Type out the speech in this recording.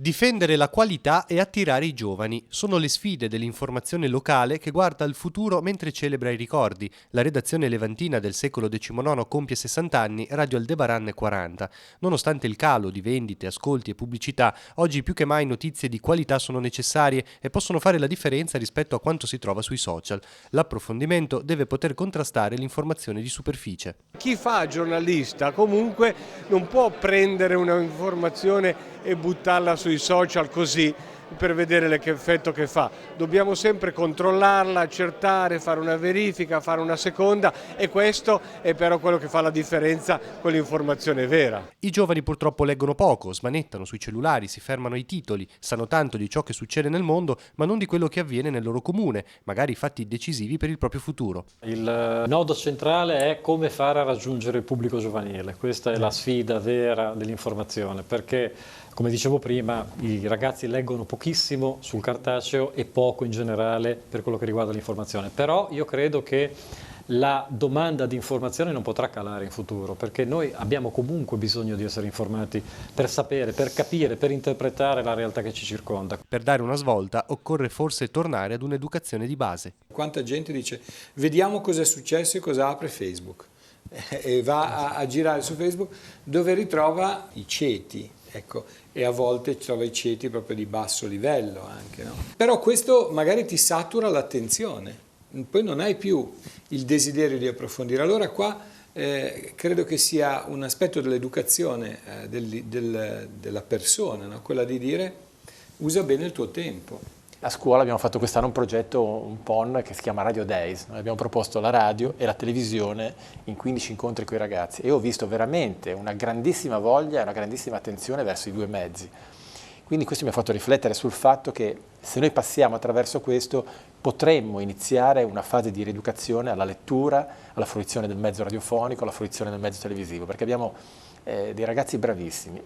Difendere la qualità e attirare i giovani sono le sfide dell'informazione locale che guarda al futuro mentre celebra i ricordi. La redazione levantina del secolo XIX compie 60 anni, Radio Aldebaran 40. Nonostante il calo di vendite, ascolti e pubblicità, oggi più che mai notizie di qualità sono necessarie e possono fare la differenza rispetto a quanto si trova sui social. L'approfondimento deve poter contrastare l'informazione di superficie. Chi fa giornalista comunque non può prendere un'informazione e buttarla sui social così per vedere che effetto che fa. Dobbiamo sempre controllarla, accertare, fare una verifica, fare una seconda, e questo è però quello che fa la differenza con l'informazione vera. I giovani purtroppo leggono poco, smanettano sui cellulari, si fermano ai titoli, sanno tanto di ciò che succede nel mondo, ma non di quello che avviene nel loro comune, magari fatti decisivi per il proprio futuro. Il nodo centrale è come fare a raggiungere il pubblico giovanile. Questa è la sfida vera dell'informazione, perché come dicevo prima, i ragazzi leggono pochissimo sul cartaceo e poco in generale per quello che riguarda l'informazione. Però io credo che la domanda di informazione non potrà calare in futuro, perché noi abbiamo comunque bisogno di essere informati per sapere, per capire, per interpretare la realtà che ci circonda. Per dare una svolta occorre forse tornare ad un'educazione di base. Quanta gente dice vediamo cosa è successo e cosa apre Facebook e va a girare su Facebook, dove ritrova i ceti. Ecco, e a volte trova i ceti proprio di basso livello anche, no? Però questo magari ti satura l'attenzione, poi non hai più il desiderio di approfondire. Allora qua credo che sia un aspetto dell'educazione della persona, no? Quella di dire usa bene il tuo tempo. A scuola abbiamo fatto quest'anno un progetto, un PON, che si chiama Radio Days. Noi abbiamo proposto la radio e la televisione in 15 incontri con i ragazzi e ho visto veramente una grandissima voglia e una grandissima attenzione verso i due mezzi. Quindi questo mi ha fatto riflettere sul fatto che se noi passiamo attraverso questo potremmo iniziare una fase di rieducazione alla lettura, alla fruizione del mezzo radiofonico, alla fruizione del mezzo televisivo, perché abbiamo dei ragazzi bravissimi